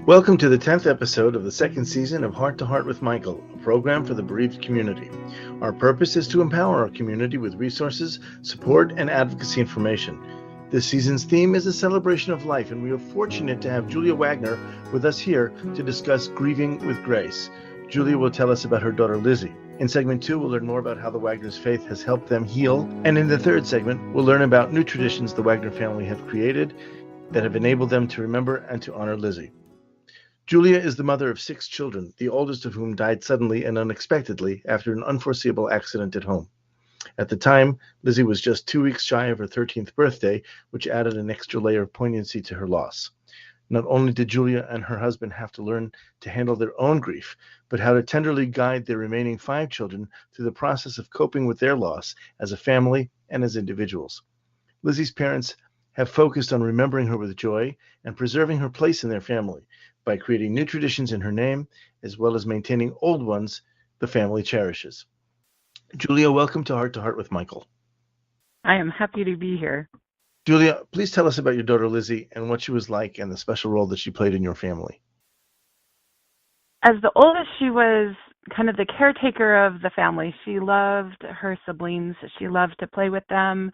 Welcome to the 10th episode of the second season of Heart to Heart with Michael, a program for the bereaved community. Our purpose is to empower our community with resources, support, and advocacy information. This season's theme is a celebration of life, and we are fortunate to have Julia Wagner with us here to discuss Grieving with Grace. Julia will tell us about her daughter Lizy. In segment 2, we'll learn more about how the Wagner's faith has helped them heal. And in the third segment, we'll learn about new traditions the Wagner family have created that have enabled them to remember and to honor Lizy. Julia is the mother of 6 children, the oldest of whom died suddenly and unexpectedly after an unforeseeable accident at home. At the time, Lizy was just 2 weeks shy of her 13th birthday, which added an extra layer of poignancy to her loss. Not only did Julia and her husband have to learn to handle their own grief, but how to tenderly guide their remaining 5 children through the process of coping with their loss as a family and as individuals. Lizy's parents have focused on remembering her with joy and preserving her place in their family by creating new traditions in her name, as well as maintaining old ones the family cherishes. Julia, welcome to Heart with Michael. I am happy to be here. Julia, please tell us about your daughter Lizy and what she was like and the special role that she played in your family. As the oldest, she was kind of the caretaker of the family. She loved her siblings. She loved to play with them,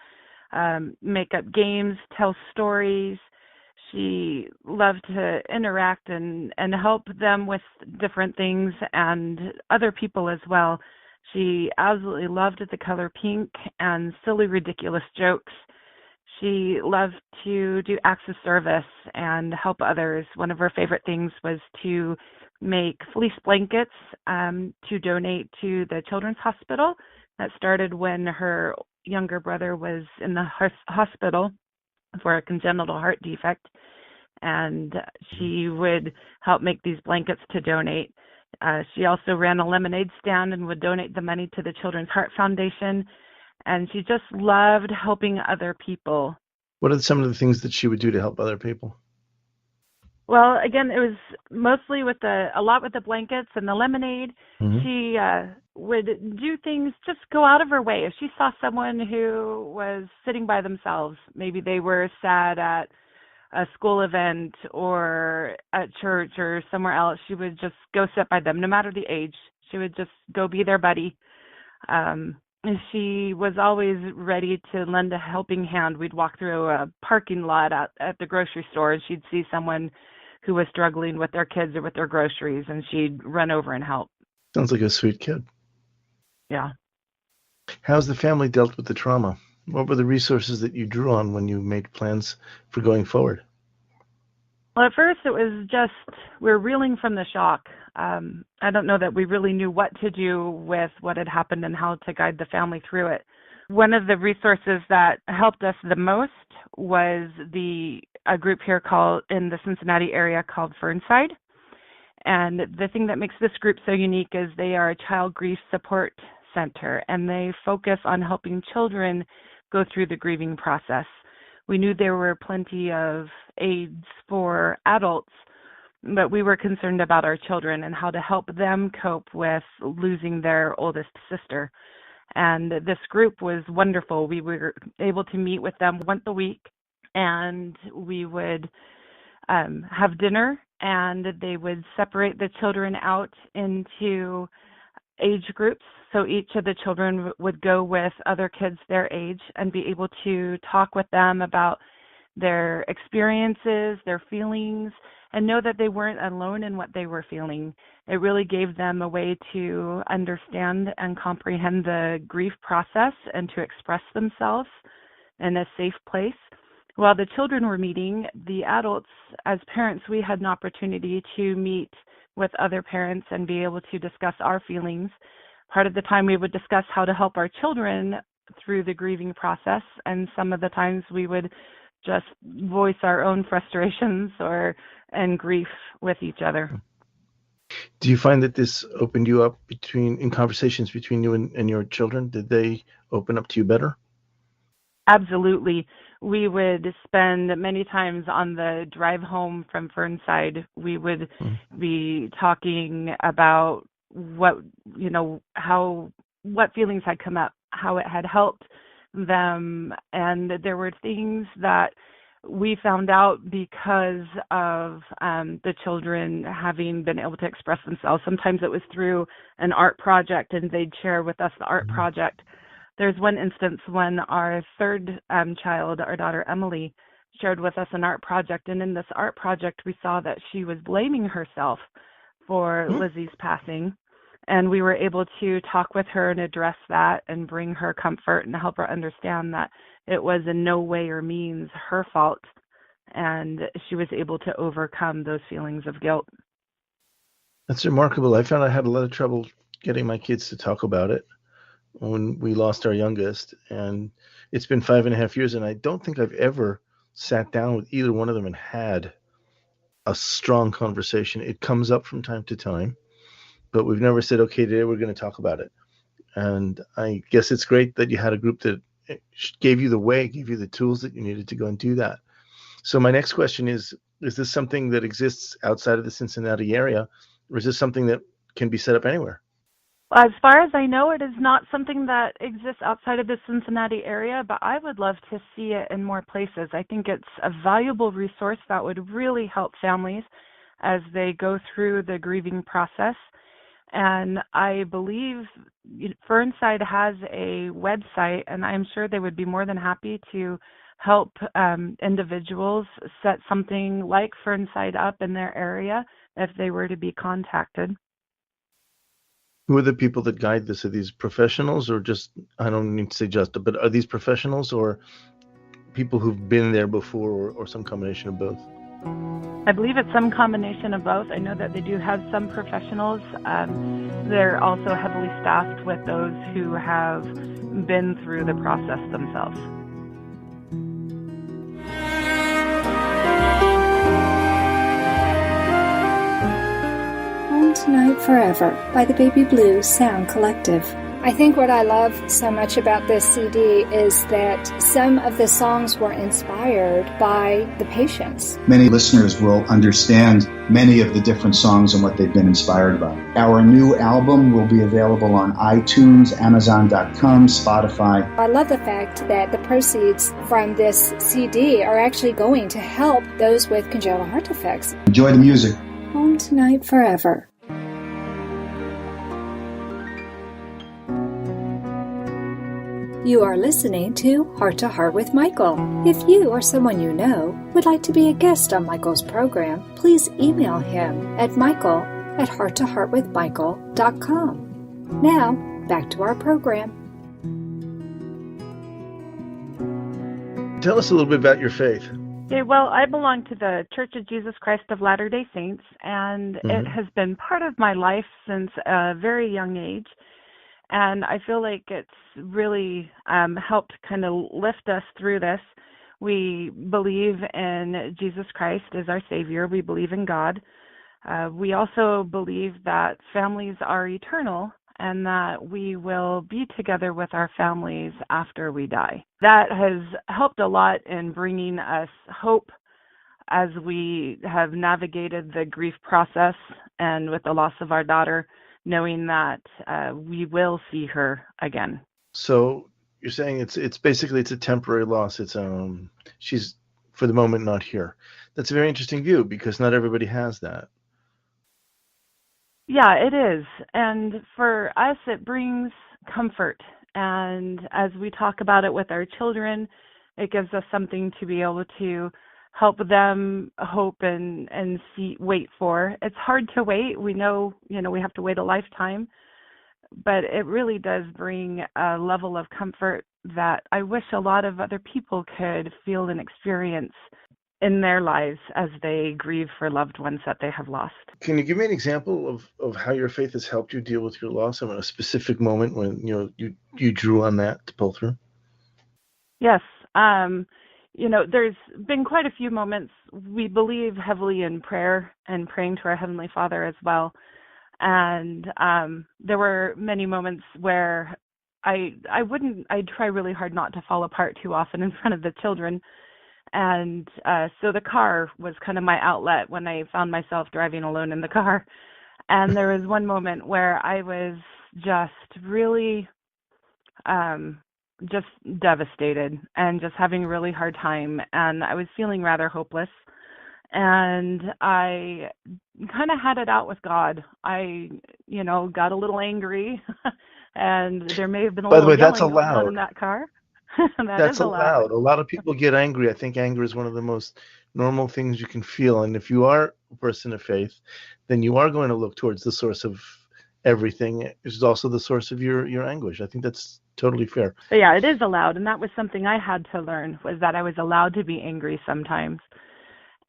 make up games, tell stories. She loved to interact and help them with different things and other people as well. She absolutely loved the color pink and silly, ridiculous jokes. She loved to do acts of service and help others. One of her favorite things was to make fleece blankets to donate to the Children's Hospital. That started when her younger brother was in the hospital for a congenital heart defect, and she would help make these blankets to donate. She also ran a lemonade stand and would donate the money to the Children's Heart Foundation, and she just loved helping other people. What are some of the things that she would do to help other people? Well, again, it was mostly with a lot with the blankets and the lemonade. Mm-hmm. She would do things, just go out of her way. If she saw someone who was sitting by themselves, maybe they were sad at a school event or at church or somewhere else, she would just go sit by them, no matter the age. She would just go be their buddy. She was always ready to lend a helping hand. We'd walk through a parking lot at the grocery store, and she'd see someone who was struggling with their kids or with their groceries, and she'd run over and help. Sounds like a sweet kid. Yeah. How's the family dealt with the trauma? What were the resources that you drew on when you made plans for going forward? Well, at first it was just, we're reeling from the shock. I don't know that we really knew what to do with what had happened and how to guide the family through it. One of the resources that helped us the most was a group here in the Cincinnati area called Fernside. And the thing that makes this group so unique is they are a child grief support center, and they focus on helping children go through the grieving process. We knew there were plenty of aids for adults, but we were concerned about our children and how to help them cope with losing their oldest sister. And this group was wonderful. We were able to meet with them once a week, and we would have dinner, and they would separate the children out into age groups. So each of the children would go with other kids their age and be able to talk with them about their experiences, their feelings, and know that they weren't alone in what they were feeling. It really gave them a way to understand and comprehend the grief process and to express themselves in a safe place. While the children were meeting, the adults, as parents, we had an opportunity to meet with other parents and be able to discuss our feelings. Part of the time we would discuss how to help our children through the grieving process, and some of the times we would just voice our own frustrations and grief with each other. Do you find that this opened you up in conversations between you and your children? Did they open up to you better? Absolutely. We would spend many times on the drive home from Fernside. We would be talking about what feelings had come up, how it had helped them, and there were things that we found out because of the children having been able to express themselves. Sometimes it was through an art project, and they'd share with us the art project. There's one instance when our third child, our daughter Emily, shared with us an art project, and in this art project we saw that she was blaming herself for Lizy's passing, and we were able to talk with her and address that and bring her comfort and help her understand that it was in no way or means her fault, and she was able to overcome those feelings of guilt. That's remarkable. I found I had a lot of trouble getting my kids to talk about it when we lost our youngest, and it's been 5.5 years, and I don't think I've ever sat down with either one of them and had a strong conversation. It comes up from time to time, but we've never said, okay, today we're going to talk about it. And I guess it's great that you had a group that gave you the way, gave you the tools that you needed to go and do that. So my next question is this something that exists outside of the Cincinnati area, or is this something that can be set up anywhere? As far as I know, it is not something that exists outside of the Cincinnati area, but I would love to see it in more places. I think it's a valuable resource that would really help families as they go through the grieving process. And I believe Fernside has a website, and I'm sure they would be more than happy to help individuals set something like Fernside up in their area if they were to be contacted. Who are the people that guide this? Are these professionals, or just, I don't need to say just, but are these professionals or people who've been there before, or some combination of both? I believe it's some combination of both. I know that they do have some professionals. They're also heavily staffed with those who have been through the process themselves. Home Tonight Forever by the Baby Blue Sound Collective. I think what I love so much about this CD is that some of the songs were inspired by the patients. Many listeners will understand many of the different songs and what they've been inspired by. Our new album will be available on iTunes, Amazon.com, Spotify. I love the fact that the proceeds from this CD are actually going to help those with congenital heart defects. Enjoy the music. Home Tonight Forever. You are listening to Heart to Heart with Michael. If you or someone you know would like to be a guest on Michael's program, please email him at michael@hearttoheartwithmichael.com. Now, back to our program. Tell us a little bit about your faith. Okay, well, I belong to the Church of Jesus Christ of Latter-day Saints, and it has been part of my life since a very young age. And I feel like it's really helped kind of lift us through this. We believe in Jesus Christ as our Savior. We believe in God. We also believe that families are eternal and that we will be together with our families after we die. That has helped a lot in bringing us hope as we have navigated the grief process and with the loss of our daughter, knowing that we will see her again. So you're saying it's basically a temporary loss. It's she's for the moment not here. That's a very interesting view because not everybody has that. Yeah, it is. And for us, it brings comfort. And as we talk about it with our children, it gives us something to be able to help them hope and wait for. It's hard to wait. We know, we have to wait a lifetime, but it really does bring a level of comfort that I wish a lot of other people could feel and experience in their lives as they grieve for loved ones that they have lost. Can you give me an example of how your faith has helped you deal with your loss? I mean, a specific moment when you drew on that to pull through? Yes. There's been quite a few moments. We believe heavily in prayer and praying to our Heavenly Father as well. And there were many moments where I'd try really hard not to fall apart too often in front of the children. And so the car was kind of my outlet when I found myself driving alone in the car. And there was one moment where I was just really just devastated and just having a really hard time. And I was feeling rather hopeless. And I kind of had it out with God. I, got a little angry, and there may have been a By the little way, that's yelling going on in allowed. that car. That That's is allowed. allowed. A lot of people get angry. I think anger is one of the most normal things you can feel. And if you are a person of faith, then you are going to look towards the source of everything, which is also the source of your anguish. I think that's totally fair. But yeah, it is allowed. And that was something I had to learn, was that I was allowed to be angry sometimes.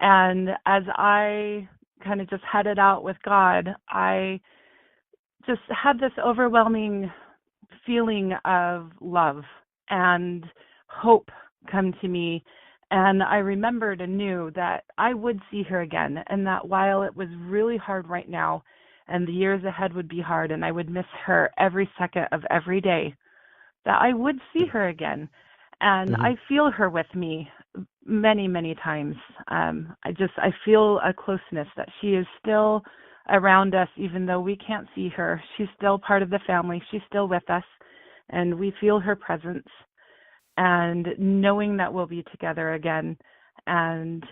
And as I kind of just had it out with God, I just had this overwhelming feeling of love and hope come to me. And I remembered and knew that I would see her again, and that while it was really hard right now and the years ahead would be hard and I would miss her every second of every day, that I would see her again. And I feel her with me many, many times. I feel a closeness, that she is still around us, even though we can't see her. She's still part of the family. She's still with us, and we feel her presence. And knowing that we'll be together again, and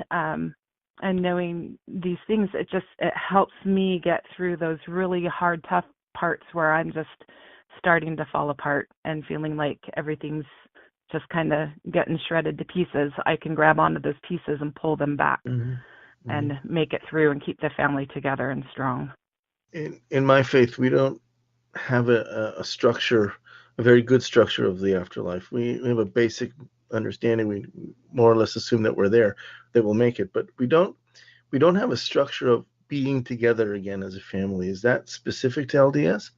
knowing these things, it helps me get through those really hard, tough parts where I'm just starting to fall apart and feeling like everything's just kind of getting shredded to pieces. I can grab onto those pieces and pull them back and make it through and keep the family together and strong. In my faith, we don't have a structure, a very good structure of the afterlife. We have a basic understanding. We more or less assume that we're there, that we'll make it, but we don't have a structure of being together again as a family. Is that specific to LDS?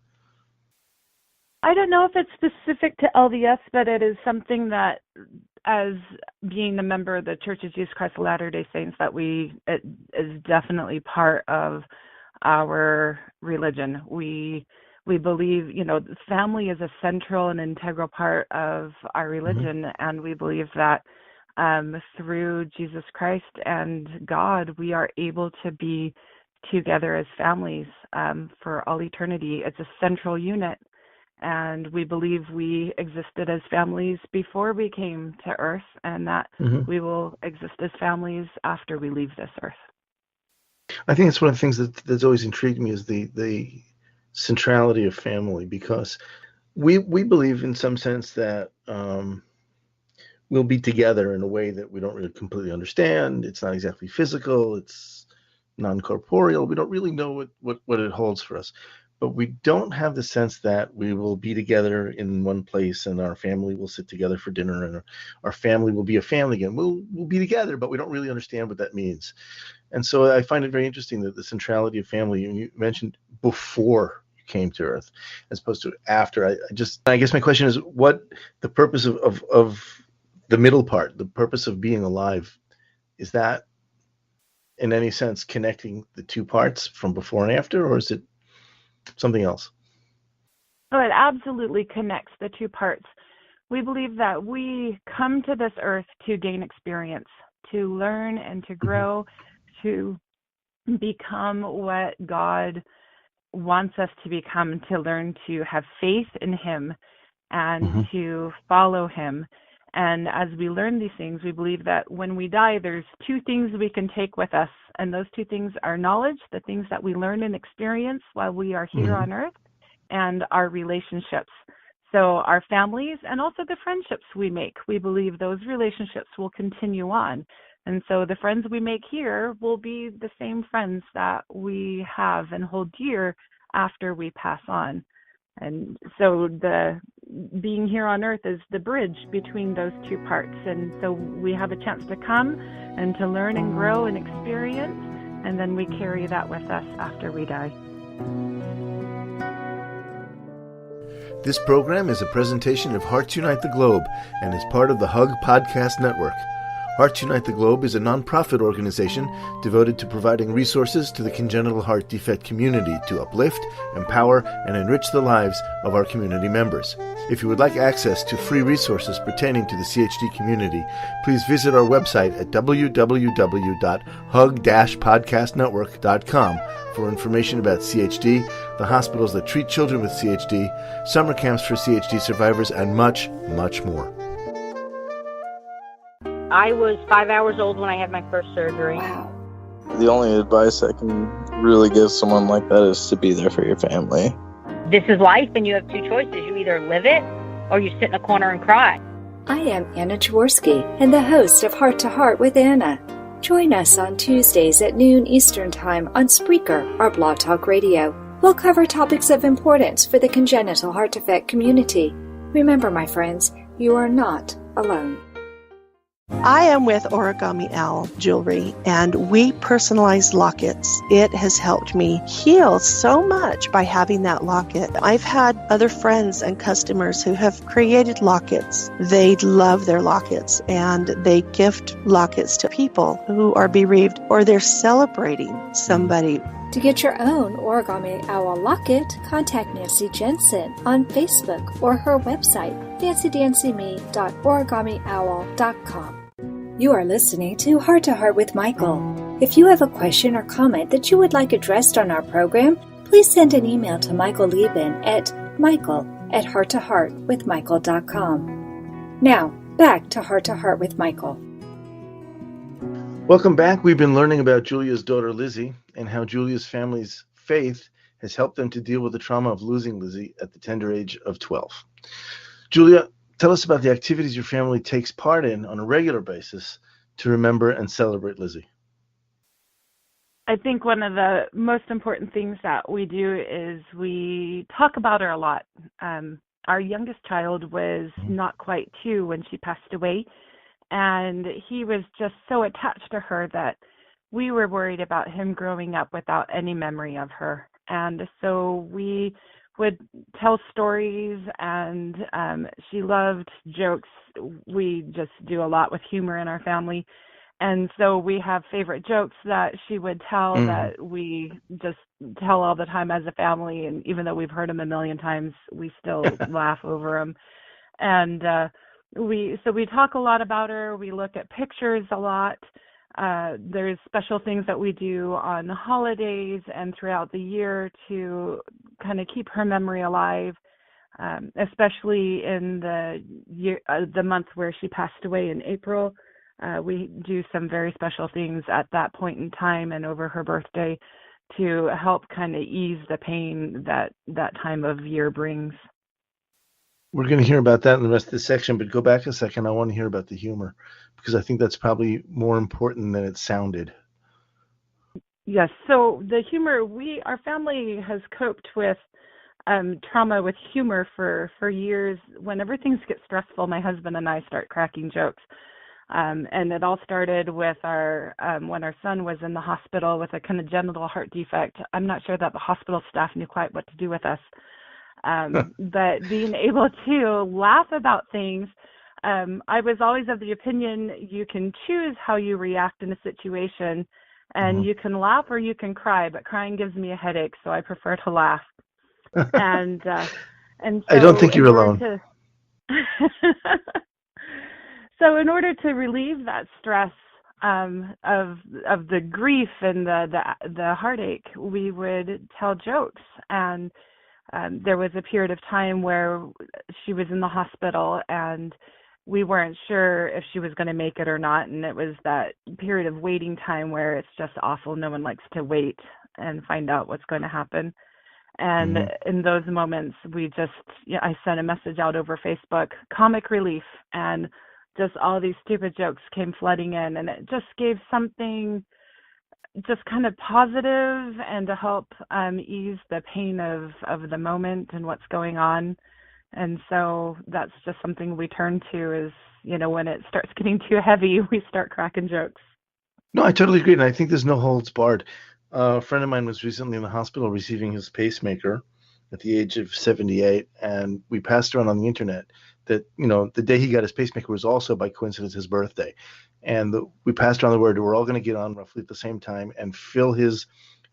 I don't know if it's specific to LDS, but it is something that, as being a member of the Church of Jesus Christ of Latter-day Saints, it is definitely part of our religion. We believe, family is a central and integral part of our religion, and we believe that through Jesus Christ and God, we are able to be together as families for all eternity. It's a central unit. And we believe we existed as families before we came to Earth, and that we will exist as families after we leave this Earth. I think it's one of the things that's always intrigued me is the centrality of family, because we believe in some sense that we'll be together in a way that we don't really completely understand. It's not exactly physical. It's non-corporeal. We don't really know what it holds for us. But we don't have the sense that we will be together in one place and our family will sit together for dinner and our family will be a family again. We'll be together, but we don't really understand what that means. And so I find it very interesting that the centrality of family, you mentioned before you came to Earth as opposed to after. I guess my question is, what the purpose of the middle part, the purpose of being alive, is that in any sense connecting the two parts from before and after, or is it something else? Oh, it absolutely connects the two parts. We believe that we come to this earth to gain experience, to learn and to grow, to become what God wants us to become, to learn to have faith in Him and to follow Him. And as we learn these things, we believe that when we die, there's two things we can take with us. And those two things are knowledge, the things that we learn and experience while we are here on earth, and our relationships. So our families and also the friendships we make, we believe those relationships will continue on. And so the friends we make here will be the same friends that we have and hold dear after we pass on. And so the being here on earth is the bridge between those two parts. And so we have a chance to come and to learn and grow and experience, and then we carry that with us after we die. This program is a presentation of Hearts Unite the Globe and is part of the Hug Podcast Network. Hearts Unite the Globe is a nonprofit organization devoted to providing resources to the congenital heart defect community to uplift, empower, and enrich the lives of our community members. If you would like access to free resources pertaining to the CHD community, please visit our website at www.hug-podcastnetwork.com for information about CHD, the hospitals that treat children with CHD, summer camps for CHD survivors, and much, much more. I was 5 hours old when I had my first surgery. Wow. The only advice I can really give someone like that is to be there for your family. This is life, and you have two choices. You either live it or you sit in a corner and cry. I am Anna Jaworski and the host of Heart to Heart with Anna. Join us on Tuesdays at noon Eastern Time on Spreaker or Blog Talk Radio. We'll cover topics of importance for the congenital heart defect community. Remember, my friends, you are not alone. I am with Origami Owl Jewelry, and we personalize lockets. It has helped me heal so much by having that locket. I've had other friends and customers who have created lockets. They love their lockets, and they gift lockets to people who are bereaved or they're celebrating somebody. To get your own Origami Owl locket, contact Nancy Jensen on Facebook or her website, nancydancyme.origamiowl.com. You are listening to Heart to Heart with Michael. If you have a question or comment that you would like addressed on our program, please send an email to Michael Lieben at michael@hearttoheartwithmichael.com. Now, back to Heart with Michael. Welcome back. We've been learning about Julia's daughter, Lizy, and how Julia's family's faith has helped them to deal with the trauma of losing Lizy at the tender age of 12. Julia, tell us about the activities your family takes part in on a regular basis to remember and celebrate Lizy. I think one of the most important things that we do is we talk about her a lot. Our youngest child was not quite 2 when she passed away, and he was just so attached to her that we were worried about him growing up without any memory of her. And so we would tell stories, and she loved jokes. We just do a lot with humor in our family. And so we have favorite jokes that she would tell that we just tell all the time as a family. And even though we've heard them a million times, we still laugh over them. And we talk a lot about her. We look at pictures a lot. There's special things that we do on the holidays and throughout the year to kind of keep her memory alive, especially in the month where she passed away in April. We do some very special things at that point in time and over her birthday to help kind of ease the pain that time of year brings. We're going to hear about that in the rest of the section, but go back a second. I want to hear about the humor, because I think that's probably more important than it sounded. Yes. So the humor, our family has coped with trauma with humor for years. Whenever things get stressful, my husband and I start cracking jokes. And it all started with when our son was in the hospital with a congenital heart defect. I'm not sure that the hospital staff knew quite what to do with us. But being able to laugh about things, I was always of the opinion you can choose how you react in a situation, and you can laugh or you can cry, but crying gives me a headache, so I prefer to laugh. And so I don't think you're alone. So in order to relieve that stress of the grief and the heartache, we would tell jokes. And there was a period of time where she was in the hospital and we weren't sure if she was going to make it or not. And it was that period of waiting time where it's just awful. No one likes to wait and find out what's going to happen. And in those moments, I sent a message out over Facebook, comic relief, and just all these stupid jokes came flooding in. And it just gave something just kind of positive and to help ease the pain of the moment and what's going on. And so that's just something we turn to is, when it starts getting too heavy, we start cracking jokes. No, I totally agree. And I think there's no holds barred. A friend of mine was recently in the hospital receiving his pacemaker at the age of 78. And we passed around on the internet that, the day he got his pacemaker was also by coincidence his birthday. And we passed around the word, we're all going to get on roughly at the same time and fill his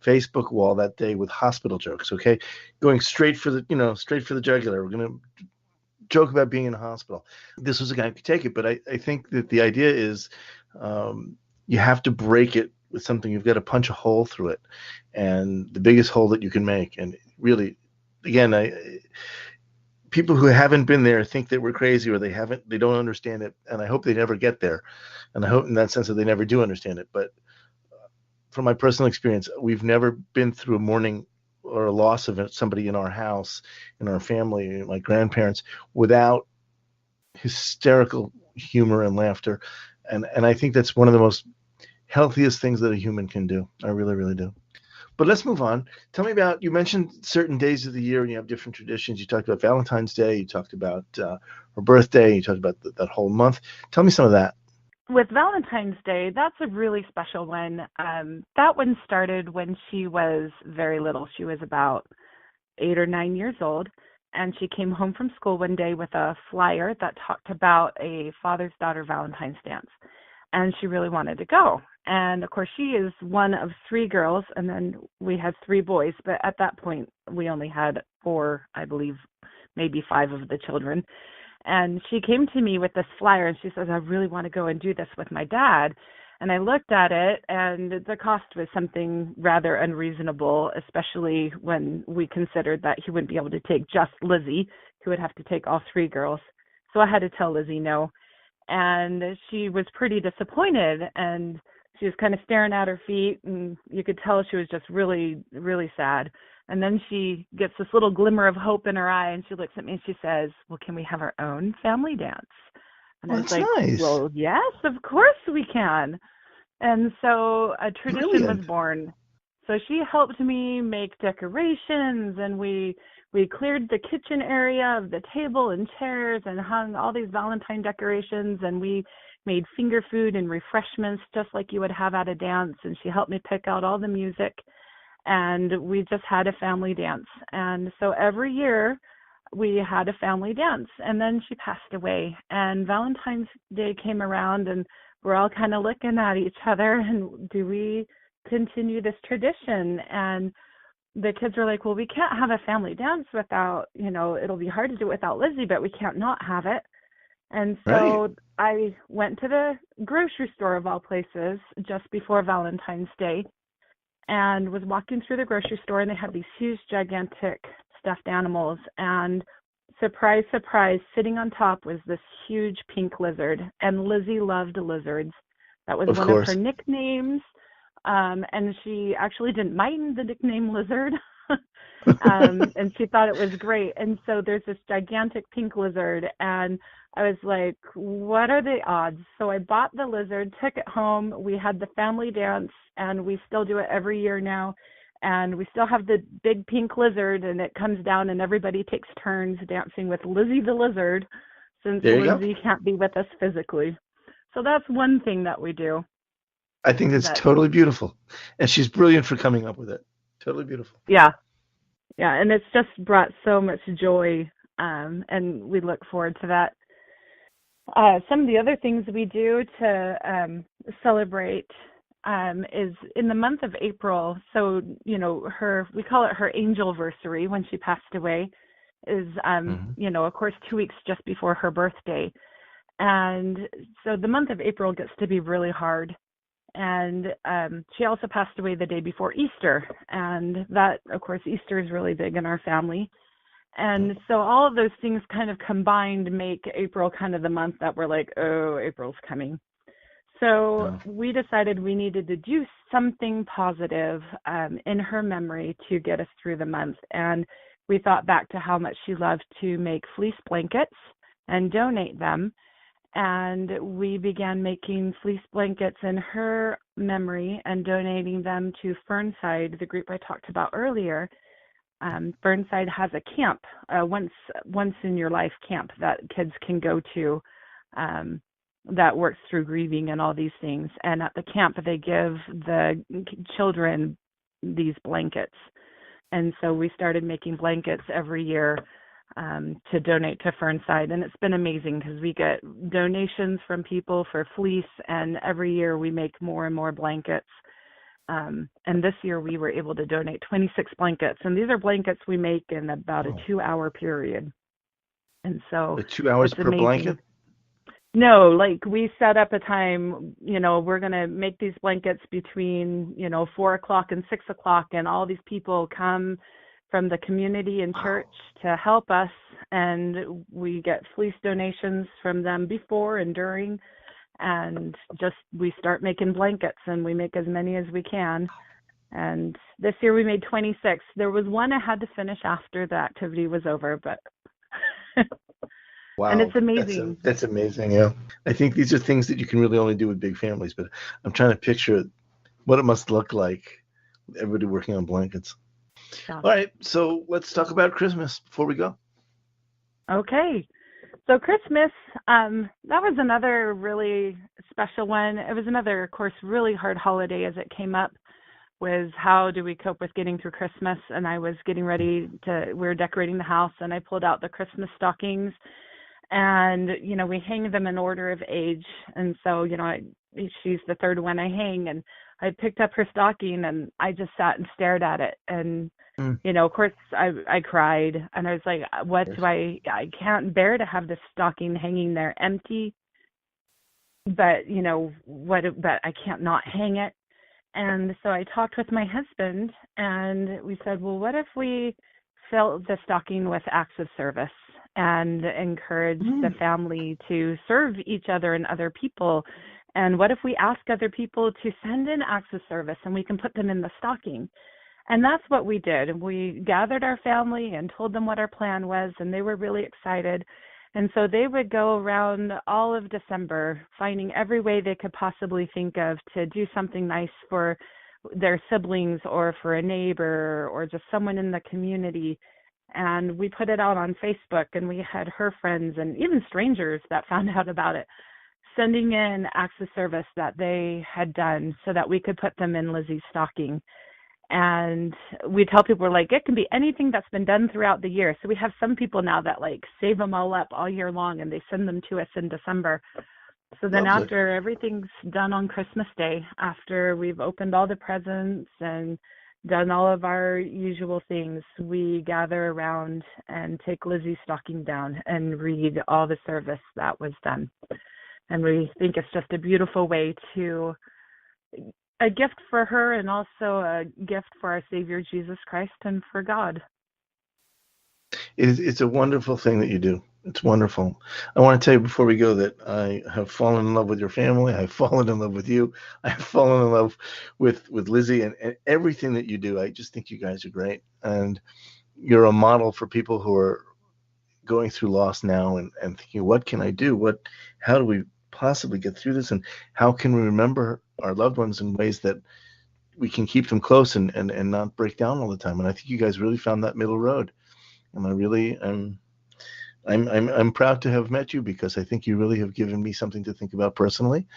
Facebook wall that day with hospital jokes. Okay. Going straight for the jugular. We're going to joke about being in the hospital. This was a guy who could take it, but I think that the idea is you have to break it with something. You've got to punch a hole through it, and the biggest hole that you can make. And really, again, people who haven't been there think that we're crazy, or they don't understand it, and I hope they never get there. And I hope in that sense that they never do understand it. But from my personal experience, we've never been through a mourning or a loss of somebody in our house, in our family, my grandparents, without hysterical humor and laughter. And I think that's one of the most healthiest things that a human can do. I really, really do. But let's move on. Tell me about, you mentioned certain days of the year and you have different traditions. You talked about Valentine's Day. You talked about her birthday. You talked about that whole month. Tell me some of that. With Valentine's Day, that's a really special one. That one started when she was very little. She was about 8 or 9 years old, and she came home from school one day with a flyer that talked about a father's daughter Valentine's dance, and she really wanted to go. And of course, she is one of 3 girls, and then we had 3 boys, but at that point, we only had 4, I believe, maybe 5 of the children. And she came to me with this flyer, and she says, I really want to go and do this with my dad. And I looked at it, and the cost was something rather unreasonable, especially when we considered that he wouldn't be able to take just Lizy. He would have to take all 3 girls. So I had to tell Lizy no. And she was pretty disappointed, and she was kind of staring at her feet, and you could tell she was just really, really sad. And then she gets this little glimmer of hope in her eye, and she looks at me and she says, well, can we have our own family dance? And I was like, nice. Well, yes, of course we can. And so a tradition was born. So she helped me make decorations, and we cleared the kitchen area of the table and chairs and hung all these Valentine decorations, and we made finger food and refreshments just like you would have at a dance. And she helped me pick out all the music. And we just had a family dance. And so every year we had a family dance. And then she passed away. And Valentine's Day came around, and we're all kind of looking at each other, and do we continue this tradition? And the kids were like, well, we can't have a family dance without, it'll be hard to do it without Lizy, but we can't not have it. And so I went to the grocery store, of all places, just before Valentine's Day, and was walking through the grocery store, and they had these huge, gigantic stuffed animals. And surprise, surprise, sitting on top was this huge pink lizard. And Lizy loved lizards. That was one of her nicknames. And she actually didn't mind the nickname Lizard. And she thought it was great. And so there's this gigantic pink lizard, and I was like, what are the odds? So I bought the lizard, took it home. We had the family dance, and we still do it every year now. And we still have the big pink lizard, and it comes down, and everybody takes turns dancing with Lizy the lizard, since Lizy can't be with us physically. So that's one thing that we do. I think that's totally beautiful. And she's brilliant for coming up with it. Totally beautiful. Yeah. Yeah, and it's just brought so much joy, and we look forward to that. Some of the other things we do to celebrate is in the month of April. So, we call it her angelversary when she passed away, is, of course, 2 weeks just before her birthday. And so the month of April gets to be really hard. And she also passed away the day before Easter. And that, of course, Easter is really big in our family. And so all of those things kind of combined make April kind of the month that we're like, oh, April's coming. So we decided we needed to do something positive in her memory to get us through the month. And we thought back to how much she loved to make fleece blankets and donate them. And we began making fleece blankets in her memory and donating them to Fernside, the group I talked about earlier. Fernside has a camp, once in your life camp that kids can go to, that works through grieving and all these things. And at the camp, they give the children these blankets. And so we started making blankets every year to donate to Fernside. And it's been amazing because we get donations from people for fleece, and every year we make more and more blankets. And this year we were able to donate 26 blankets. And these are blankets we make in about a 2-hour period. And so 2 hours per amazing. blanket? No, like we set up a time, we're going to make these blankets between, 4 o'clock and 6 o'clock, and all these people come from the community and church to help us, and we get fleece donations from them before and during, and we start making blankets, and we make as many as we can. And this year we made 26. There was one I had to finish after the activity was over, but wow. And it's amazing. That's amazing, yeah. I think these are things that you can really only do with big families, but I'm trying to picture what it must look like with everybody working on blankets. Yeah. All right, so let's talk about Christmas before we go. Okay. So Christmas, that was another really special one. It was another, of course, really hard holiday as it came up, was how do we cope with getting through Christmas? And I was getting ready we were decorating the house, and I pulled out the Christmas stockings, and, we hang them in order of age. And so, she's the third one I hang, and I picked up her stocking, and I just sat and stared at it. And, of course, I cried, and I was like, what do I can't bear to have this stocking hanging there empty, but, but I can't not hang it. And so I talked with my husband, and we said, well, what if we fill the stocking with acts of service and encourage the family to serve each other and other people? And what if we ask other people to send in acts of service, and we can put them in the stocking? And that's what we did. We gathered our family and told them what our plan was, and they were really excited. And so they would go around all of December finding every way they could possibly think of to do something nice for their siblings or for a neighbor or just someone in the community. And we put it out on Facebook, and we had her friends and even strangers that found out about it sending in acts of service that they had done so that we could put them in Lizy's stocking. And we tell people, we're like, it can be anything that's been done throughout the year. So we have some people now that save them all up all year long, and they send them to us in December. So then after everything's done on Christmas Day, after we've opened all the presents and done all of our usual things, we gather around and take Lizy's stocking down and read all the service that was done. And we think it's just a beautiful way to a gift for her, and also a gift for our Savior Jesus Christ and for God. It's a wonderful thing that you do. It's wonderful. I want to tell you before we go that I have fallen in love with your family. I've fallen in love with you. I've fallen in love with Lizy and everything that you do. I just think you guys are great. And you're a model for people who are going through loss now and thinking, what can I do? How do we possibly get through this? And how can we remember our loved ones in ways that we can keep them close and not break down all the time? And I think you guys really found that middle road. And I really I'm proud to have met you, because I think you really have given me something to think about personally.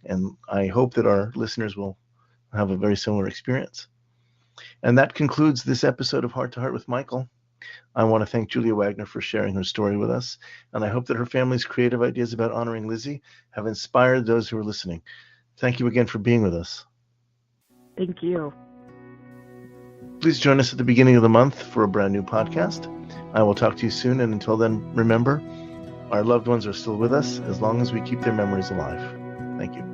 And I hope that our listeners will have a very similar experience. And that concludes this episode of Heart to Heart with Michael. I want to thank Julia Wagner for sharing her story with us, and I hope that her family's creative ideas about honoring Lizy have inspired those who are listening. Thank you again for being with us. Thank you. Please join us at the beginning of the month for a brand new podcast. I will talk to you soon, and until then, remember, our loved ones are still with us as long as we keep their memories alive. Thank you.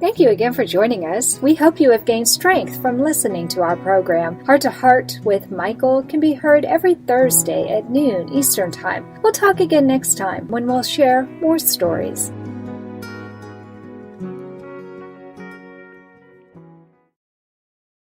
Thank you again for joining us. We hope you have gained strength from listening to our program. Heart to Heart with Michael can be heard every Thursday at noon Eastern Time. We'll talk again next time when we'll share more stories.